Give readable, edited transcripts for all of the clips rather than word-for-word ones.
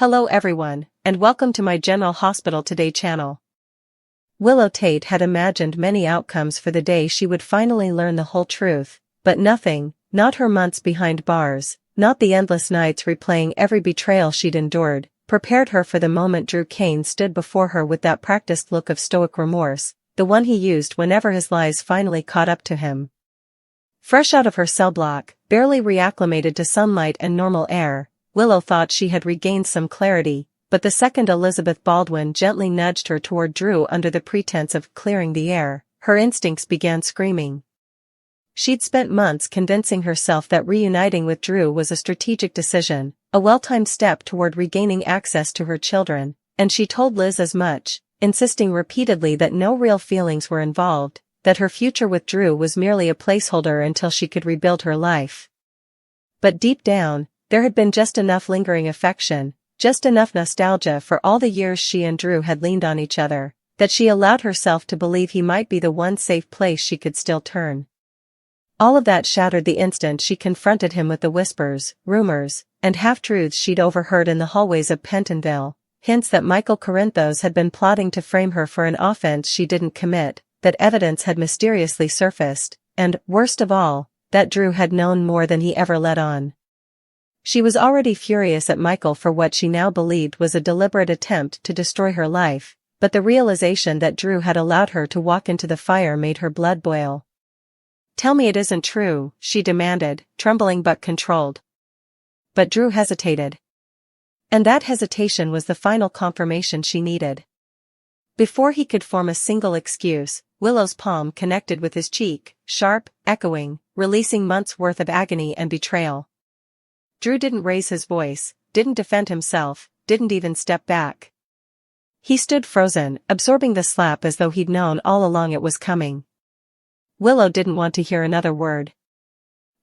Hello everyone, and welcome to my General Hospital Today channel. Willow Tate had imagined many outcomes for the day she would finally learn the whole truth, but nothing, not her months behind bars, not the endless nights replaying every betrayal she'd endured, prepared her for the moment Drew Cain stood before her with that practiced look of stoic remorse, the one he used whenever his lies finally caught up to him. Fresh out of her cell block, barely reacclimated to sunlight and normal air, Willow thought she had regained some clarity, but the second Elizabeth Baldwin gently nudged her toward Drew under the pretense of clearing the air, her instincts began screaming. She'd spent months convincing herself that reuniting with Drew was a strategic decision, a well-timed step toward regaining access to her children, and she told Liz as much, insisting repeatedly that no real feelings were involved, that her future with Drew was merely a placeholder until she could rebuild her life. But deep down, there had been just enough lingering affection, just enough nostalgia for all the years she and Drew had leaned on each other, that she allowed herself to believe he might be the one safe place she could still turn. All of that shattered the instant she confronted him with the whispers, rumors, and half-truths she'd overheard in the hallways of Pentonville, hints that Michael Corinthos had been plotting to frame her for an offense she didn't commit, that evidence had mysteriously surfaced, and, worst of all, that Drew had known more than he ever let on. She was already furious at Michael for what she now believed was a deliberate attempt to destroy her life, but the realization that Drew had allowed her to walk into the fire made her blood boil. "Tell me it isn't true," she demanded, trembling but controlled. But Drew hesitated. And that hesitation was the final confirmation she needed. Before he could form a single excuse, Willow's palm connected with his cheek, sharp, echoing, releasing months' worth of agony and betrayal. Drew didn't raise his voice, didn't defend himself, didn't even step back. He stood frozen, absorbing the slap as though he'd known all along it was coming. Willow didn't want to hear another word.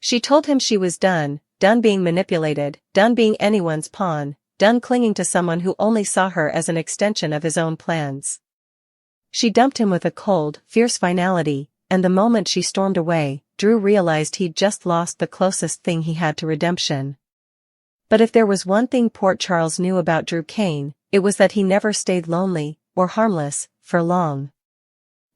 She told him she was done being manipulated, done being anyone's pawn, done clinging to someone who only saw her as an extension of his own plans. She dumped him with a cold, fierce finality, and the moment she stormed away, Drew realized he'd just lost the closest thing he had to redemption. But if there was one thing Port Charles knew about Drew Cain, it was that he never stayed lonely, or harmless, for long.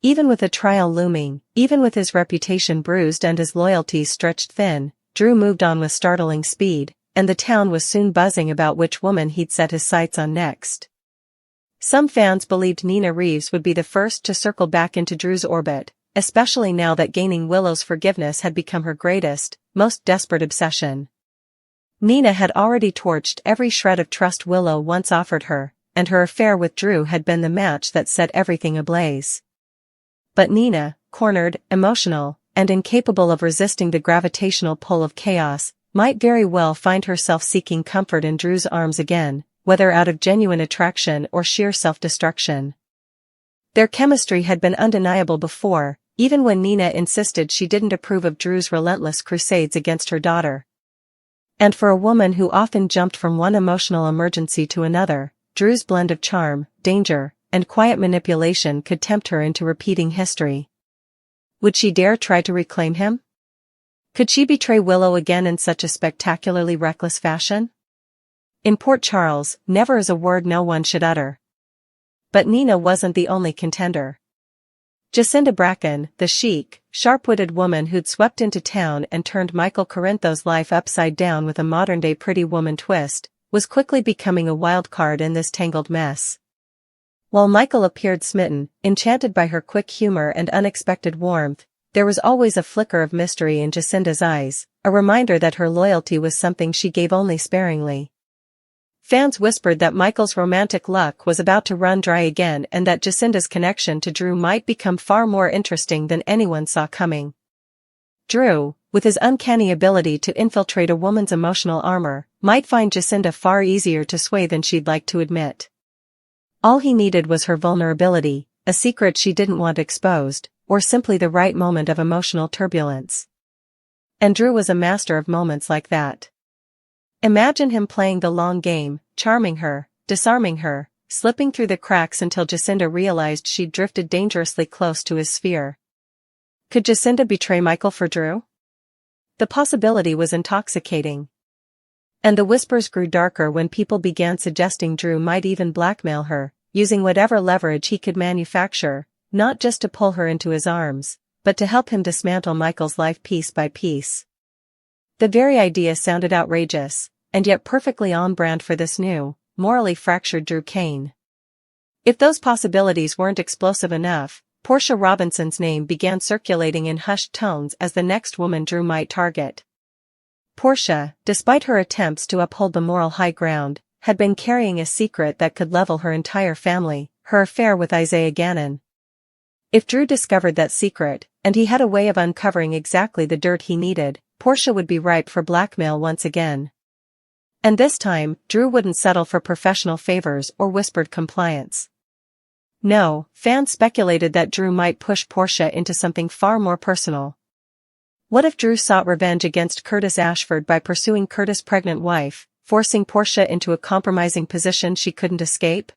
Even with a trial looming, even with his reputation bruised and his loyalties stretched thin, Drew moved on with startling speed, and the town was soon buzzing about which woman he'd set his sights on next. Some fans believed Nina Reeves would be the first to circle back into Drew's orbit, especially now that gaining Willow's forgiveness had become her greatest, most desperate obsession. Nina had already torched every shred of trust Willow once offered her, and her affair with Drew had been the match that set everything ablaze. But Nina, cornered, emotional, and incapable of resisting the gravitational pull of chaos, might very well find herself seeking comfort in Drew's arms again, whether out of genuine attraction or sheer self-destruction. Their chemistry had been undeniable before, even when Nina insisted she didn't approve of Drew's relentless crusades against her daughter. And for a woman who often jumped from one emotional emergency to another, Drew's blend of charm, danger, and quiet manipulation could tempt her into repeating history. Would she dare try to reclaim him? Could she betray Willow again in such a spectacularly reckless fashion? In Port Charles, never is a word no one should utter. But Nina wasn't the only contender. Jacinda Bracken, the chic, sharp-witted woman who'd swept into town and turned Michael Corinthos' life upside down with a modern-day pretty woman twist, was quickly becoming a wild card in this tangled mess. While Michael appeared smitten, enchanted by her quick humor and unexpected warmth, there was always a flicker of mystery in Jacinda's eyes, a reminder that her loyalty was something she gave only sparingly. Fans whispered that Michael's romantic luck was about to run dry again and that Jacinda's connection to Drew might become far more interesting than anyone saw coming. Drew, with his uncanny ability to infiltrate a woman's emotional armor, might find Jacinda far easier to sway than she'd like to admit. All he needed was her vulnerability, a secret she didn't want exposed, or simply the right moment of emotional turbulence. And Drew was a master of moments like that. Imagine him playing the long game, charming her, disarming her, slipping through the cracks until Jacinda realized she'd drifted dangerously close to his sphere. Could Jacinda betray Michael for Drew? The possibility was intoxicating. And the whispers grew darker when people began suggesting Drew might even blackmail her, using whatever leverage he could manufacture, not just to pull her into his arms, but to help him dismantle Michael's life piece by piece. The very idea sounded outrageous, and yet perfectly on brand for this new, morally fractured Drew Kane. If those possibilities weren't explosive enough, Portia Robinson's name began circulating in hushed tones as the next woman Drew might target. Portia, despite her attempts to uphold the moral high ground, had been carrying a secret that could level her entire family, her affair with Isaiah Gannon. If Drew discovered that secret, and he had a way of uncovering exactly the dirt he needed, Portia would be ripe for blackmail once again. And this time, Drew wouldn't settle for professional favors or whispered compliance. No, fans speculated that Drew might push Portia into something far more personal. What if Drew sought revenge against Curtis Ashford by pursuing Curtis' pregnant wife, forcing Portia into a compromising position she couldn't escape?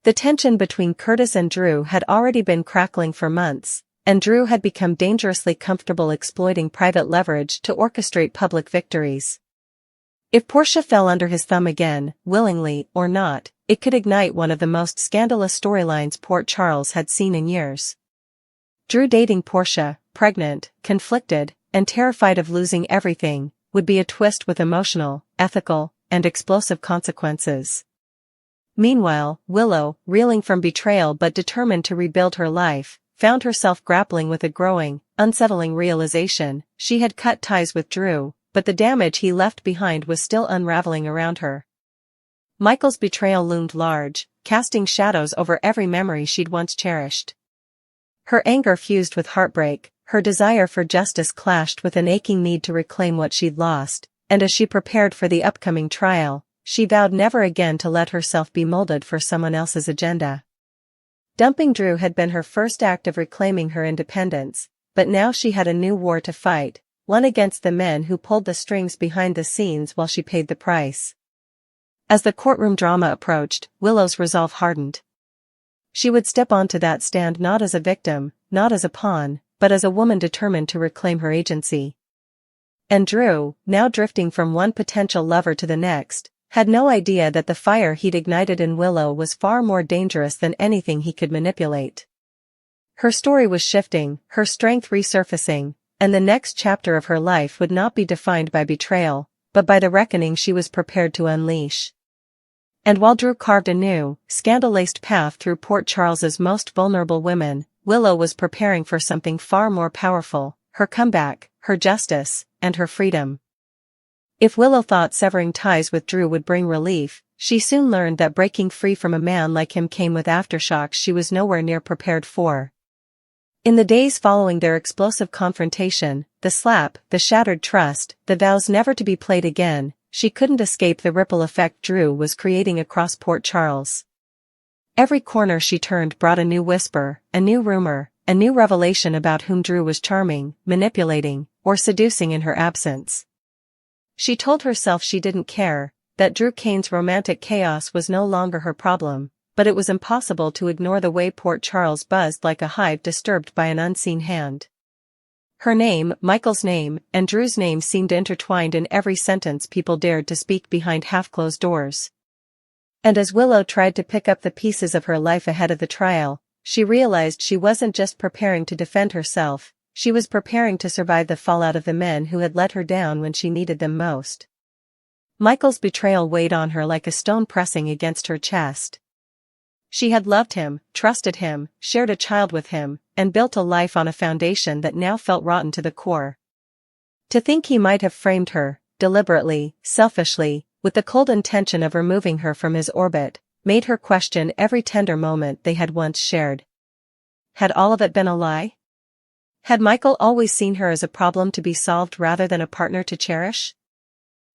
The tension between Curtis and Drew had already been crackling for months, and Drew had become dangerously comfortable exploiting private leverage to orchestrate public victories. If Portia fell under his thumb again, willingly or not, it could ignite one of the most scandalous storylines Port Charles had seen in years. Drew dating Portia, pregnant, conflicted, and terrified of losing everything, would be a twist with emotional, ethical, and explosive consequences. Meanwhile, Willow, reeling from betrayal but determined to rebuild her life, found herself grappling with a growing, unsettling realization. She had cut ties with Drew, but the damage he left behind was still unraveling around her. Michael's betrayal loomed large, casting shadows over every memory she'd once cherished. Her anger fused with heartbreak, her desire for justice clashed with an aching need to reclaim what she'd lost, and as she prepared for the upcoming trial, she vowed never again to let herself be molded for someone else's agenda. Dumping Drew had been her first act of reclaiming her independence, but now she had a new war to fight, one against the men who pulled the strings behind the scenes while she paid the price. As the courtroom drama approached, Willow's resolve hardened. She would step onto that stand not as a victim, not as a pawn, but as a woman determined to reclaim her agency. And Drew, now drifting from one potential lover to the next, had no idea that the fire he'd ignited in Willow was far more dangerous than anything he could manipulate. Her story was shifting, her strength resurfacing, and the next chapter of her life would not be defined by betrayal, but by the reckoning she was prepared to unleash. And while Drew carved a new, scandal-laced path through Port Charles's most vulnerable women, Willow was preparing for something far more powerful, her comeback, her justice, and her freedom. If Willow thought severing ties with Drew would bring relief, she soon learned that breaking free from a man like him came with aftershocks she was nowhere near prepared for. In the days following their explosive confrontation, the slap, the shattered trust, the vows never to be played again, she couldn't escape the ripple effect Drew was creating across Port Charles. Every corner she turned brought a new whisper, a new rumor, a new revelation about whom Drew was charming, manipulating, or seducing in her absence. She told herself she didn't care, that Drew Kane's romantic chaos was no longer her problem, but it was impossible to ignore the way Port Charles buzzed like a hive disturbed by an unseen hand. Her name, Michael's name, and Drew's name seemed intertwined in every sentence people dared to speak behind half-closed doors. And as Willow tried to pick up the pieces of her life ahead of the trial, she realized she wasn't just preparing to defend herself, she was preparing to survive the fallout of the men who had let her down when she needed them most. Michael's betrayal weighed on her like a stone pressing against her chest. She had loved him, trusted him, shared a child with him, and built a life on a foundation that now felt rotten to the core. To think he might have framed her, deliberately, selfishly, with the cold intention of removing her from his orbit, made her question every tender moment they had once shared. Had all of it been a lie? Had Michael always seen her as a problem to be solved rather than a partner to cherish?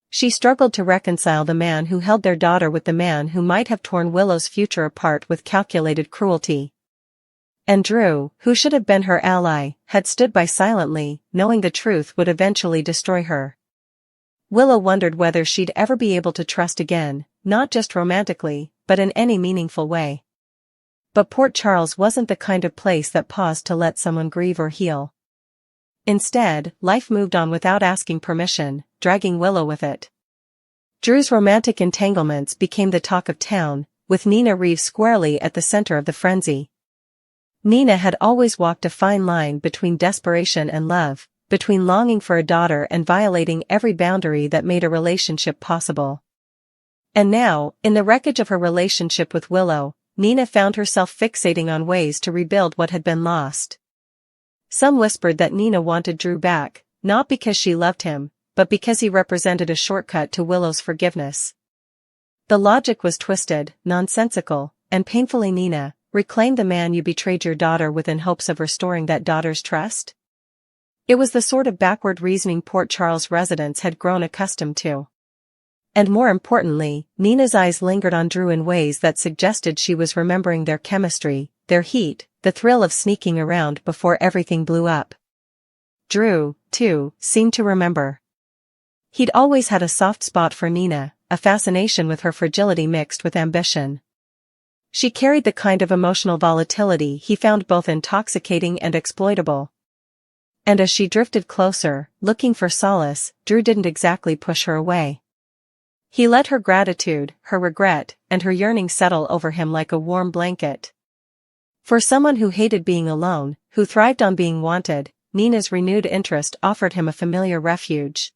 She struggled to reconcile the man who held their daughter with the man who might have torn Willow's future apart with calculated cruelty. And Drew, who should have been her ally, had stood by silently, knowing the truth would eventually destroy her. Willow wondered whether she'd ever be able to trust again, not just romantically, but in any meaningful way. But Port Charles wasn't the kind of place that paused to let someone grieve or heal. Instead, life moved on without asking permission, dragging Willow with it. Drew's romantic entanglements became the talk of town, with Nina Reeves squarely at the center of the frenzy. Nina had always walked a fine line between desperation and love, between longing for a daughter and violating every boundary that made a relationship possible. And now, in the wreckage of her relationship with Willow, Nina found herself fixating on ways to rebuild what had been lost. Some whispered that Nina wanted Drew back, not because she loved him, but because he represented a shortcut to Willow's forgiveness. The logic was twisted, nonsensical, and painfully Nina, reclaim the man you betrayed your daughter with in hopes of restoring that daughter's trust? It was the sort of backward reasoning Port Charles residents had grown accustomed to. And more importantly, Nina's eyes lingered on Drew in ways that suggested she was remembering their chemistry, their heat, the thrill of sneaking around before everything blew up. Drew, too, seemed to remember. He'd always had a soft spot for Nina, a fascination with her fragility mixed with ambition. She carried the kind of emotional volatility he found both intoxicating and exploitable. And as she drifted closer, looking for solace, Drew didn't exactly push her away. He let her gratitude, her regret, and her yearning settle over him like a warm blanket. For someone who hated being alone, who thrived on being wanted, Nina's renewed interest offered him a familiar refuge.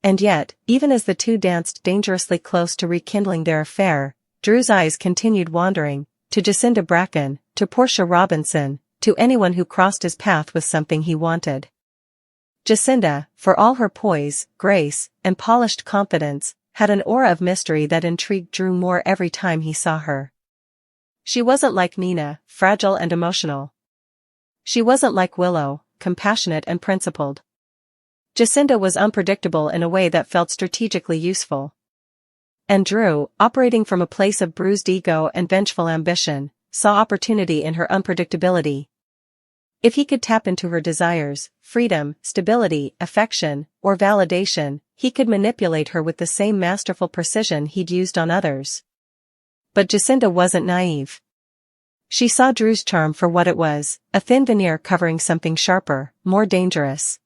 And yet, even as the two danced dangerously close to rekindling their affair, Drew's eyes continued wandering, to Jacinda Bracken, to Portia Robinson, to anyone who crossed his path with something he wanted. Jacinda, for all her poise, grace, and polished confidence, had an aura of mystery that intrigued Drew more every time he saw her. She wasn't like Nina, fragile and emotional. She wasn't like Willow, compassionate and principled. Jacinda was unpredictable in a way that felt strategically useful. And Drew, operating from a place of bruised ego and vengeful ambition, saw opportunity in her unpredictability. If he could tap into her desires, freedom, stability, affection, or validation, he could manipulate her with the same masterful precision he'd used on others. But Jacinda wasn't naive. She saw Drew's charm for what it was, a thin veneer covering something sharper, more dangerous.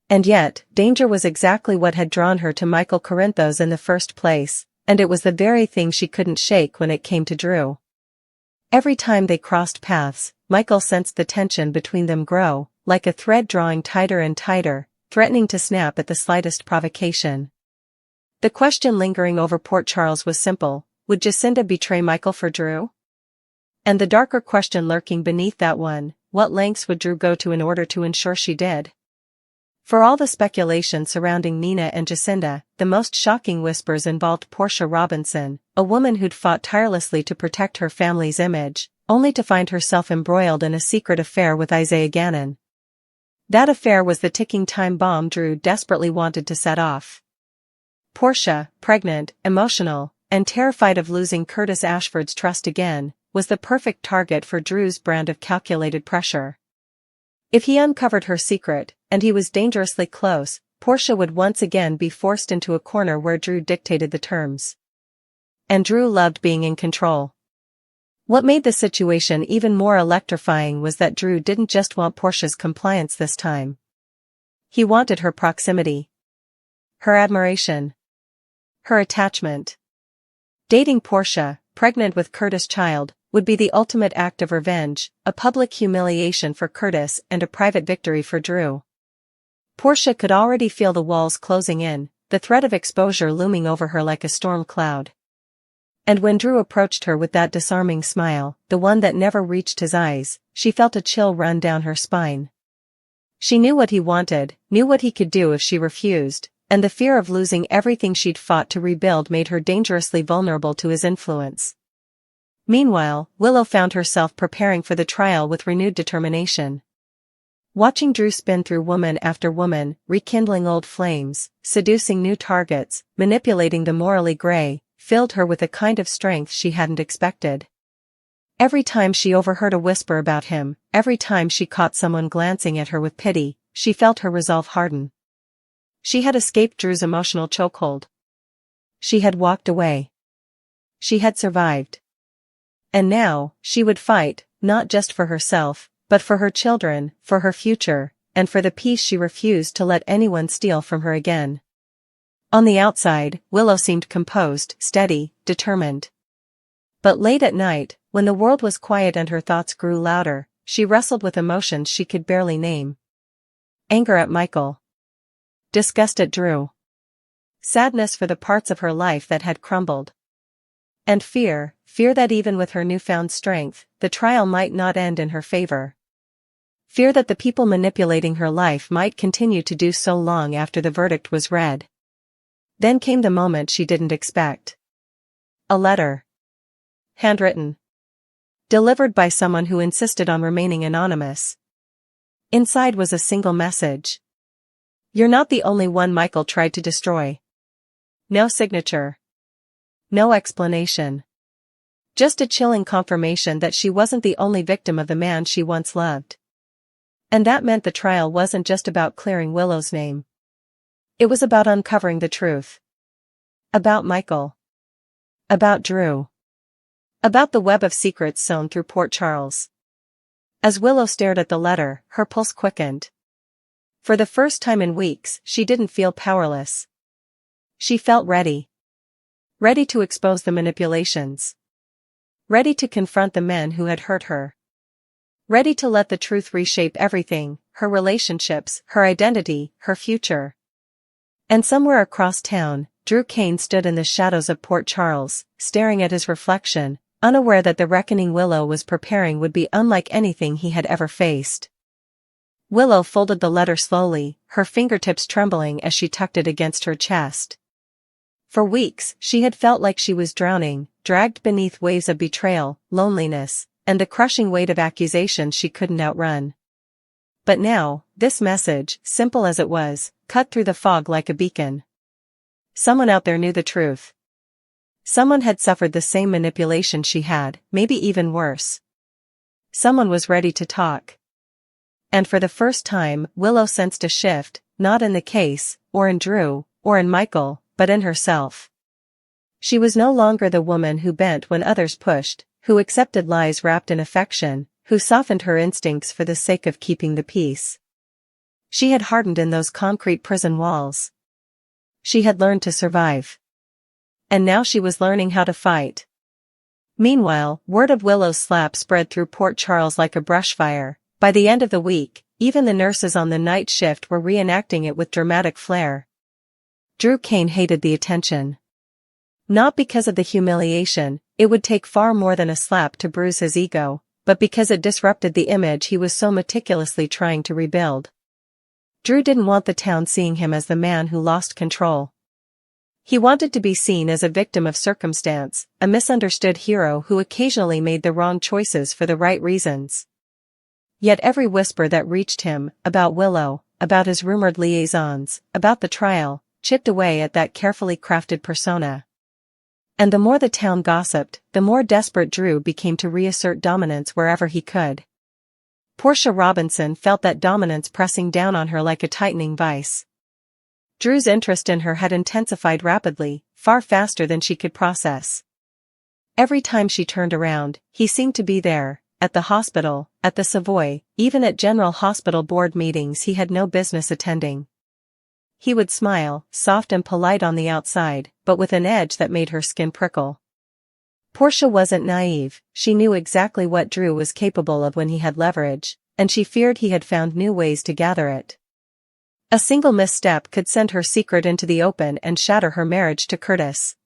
And yet, danger was exactly what had drawn her to Michael Corinthos in the first place, and it was the very thing she couldn't shake when it came to Drew. Every time they crossed paths, Michael sensed the tension between them grow, like a thread drawing tighter and tighter, threatening to snap at the slightest provocation. The question lingering over Port Charles was simple: would Jacinda betray Michael for Drew? And the darker question lurking beneath that one: what lengths would Drew go to in order to ensure she did? For all the speculation surrounding Nina and Jacinda, the most shocking whispers involved Portia Robinson, a woman who'd fought tirelessly to protect her family's image, only to find herself embroiled in a secret affair with Isaiah Gannon. That affair was the ticking time bomb Drew desperately wanted to set off. Portia, pregnant, emotional, and terrified of losing Curtis Ashford's trust again, was the perfect target for Drew's brand of calculated pressure. If he uncovered her secret, and he was dangerously close, Portia would once again be forced into a corner where Drew dictated the terms. And Drew loved being in control. What made the situation even more electrifying was that Drew didn't just want Portia's compliance this time. He wanted her proximity. Her admiration. Her attachment. Dating Portia, pregnant with Curtis' child, would be the ultimate act of revenge, a public humiliation for Curtis and a private victory for Drew. Portia could already feel the walls closing in, the threat of exposure looming over her like a storm cloud. And when Drew approached her with that disarming smile, the one that never reached his eyes, she felt a chill run down her spine. She knew what he wanted, knew what he could do if she refused, and the fear of losing everything she'd fought to rebuild made her dangerously vulnerable to his influence. Meanwhile, Willow found herself preparing for the trial with renewed determination. Watching Drew spin through woman after woman, rekindling old flames, seducing new targets, manipulating the morally gray, filled her with a kind of strength she hadn't expected. Every time she overheard a whisper about him, every time she caught someone glancing at her with pity, she felt her resolve harden. She had escaped Drew's emotional chokehold. She had walked away. She had survived. And now, she would fight, not just for herself, but for her children, for her future, and for the peace she refused to let anyone steal from her again. On the outside, Willow seemed composed, steady, determined. But late at night, when the world was quiet and her thoughts grew louder, she wrestled with emotions she could barely name. Anger at Michael. Disgust at Drew. Sadness for the parts of her life that had crumbled. And fear that even with her newfound strength, the trial might not end in her favor. Fear that the people manipulating her life might continue to do so long after the verdict was read. Then came the moment she didn't expect. A letter. Handwritten. Delivered by someone who insisted on remaining anonymous. Inside was a single message. "You're not the only one Michael tried to destroy." No signature. No explanation. Just a chilling confirmation that she wasn't the only victim of the man she once loved. And that meant the trial wasn't just about clearing Willow's name. It was about uncovering the truth. About Michael. About Drew. About the web of secrets sewn through Port Charles. As Willow stared at the letter, her pulse quickened. For the first time in weeks, she didn't feel powerless. She felt ready. Ready to expose the manipulations. Ready to confront the men who had hurt her. Ready to let the truth reshape everything, her relationships, her identity, her future. And somewhere across town, Drew Kane stood in the shadows of Port Charles, staring at his reflection, unaware that the reckoning Willow was preparing would be unlike anything he had ever faced. Willow folded the letter slowly, her fingertips trembling as she tucked it against her chest. For weeks, she had felt like she was drowning, dragged beneath waves of betrayal, loneliness, and the crushing weight of accusation she couldn't outrun. But now, this message, simple as it was, cut through the fog like a beacon. Someone out there knew the truth. Someone had suffered the same manipulation she had, maybe even worse. Someone was ready to talk. And for the first time, Willow sensed a shift, not in the case, or in Drew, or in Michael, but in herself. She was no longer the woman who bent when others pushed, who accepted lies wrapped in affection, who softened her instincts for the sake of keeping the peace. She had hardened in those concrete prison walls. She had learned to survive. And now she was learning how to fight. Meanwhile, word of Willow's slap spread through Port Charles like a brushfire. By the end of the week, even the nurses on the night shift were reenacting it with dramatic flair. Drew Kane hated the attention. Not because of the humiliation, it would take far more than a slap to bruise his ego, but because it disrupted the image he was so meticulously trying to rebuild. Drew didn't want the town seeing him as the man who lost control. He wanted to be seen as a victim of circumstance, a misunderstood hero who occasionally made the wrong choices for the right reasons. Yet every whisper that reached him, about Willow, about his rumored liaisons, about the trial, chipped away at that carefully crafted persona. And the more the town gossiped, the more desperate Drew became to reassert dominance wherever he could. Portia Robinson felt that dominance pressing down on her like a tightening vice. Drew's interest in her had intensified rapidly, far faster than she could process. Every time she turned around, he seemed to be there, at the hospital, at the Savoy, even at General Hospital board meetings he had no business attending. He would smile, soft and polite on the outside, but with an edge that made her skin prickle. Portia wasn't naive, she knew exactly what Drew was capable of when he had leverage, and she feared he had found new ways to gather it. A single misstep could send her secret into the open and shatter her marriage to Curtis.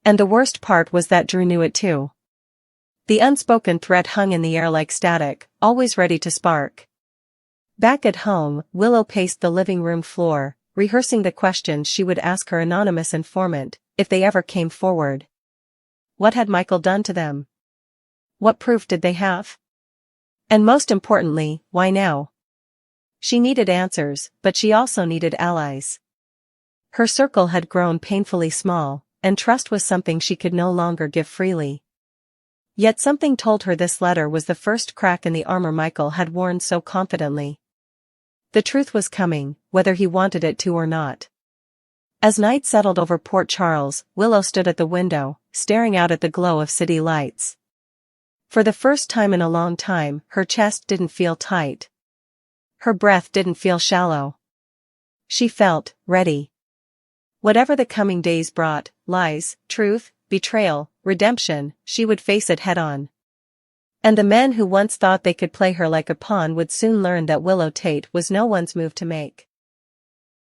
And the worst part was that Drew knew it too. The unspoken threat hung in the air like static, always ready to spark. Back at home, Willow paced the living room floor, rehearsing the questions she would ask her anonymous informant, if they ever came forward. What had Michael done to them? What proof did they have? And most importantly, why now? She needed answers, but she also needed allies. Her circle had grown painfully small, and trust was something she could no longer give freely. Yet something told her this letter was the first crack in the armor Michael had worn so confidently. The truth was coming, whether he wanted it to or not. As night settled over Port Charles, Willow stood at the window, staring out at the glow of city lights. For the first time in a long time, her chest didn't feel tight. Her breath didn't feel shallow. She felt ready. Whatever the coming days brought, lies, truth, betrayal, redemption, she would face it head-on. And the men who once thought they could play her like a pawn would soon learn that Willow Tate was no one's move to make.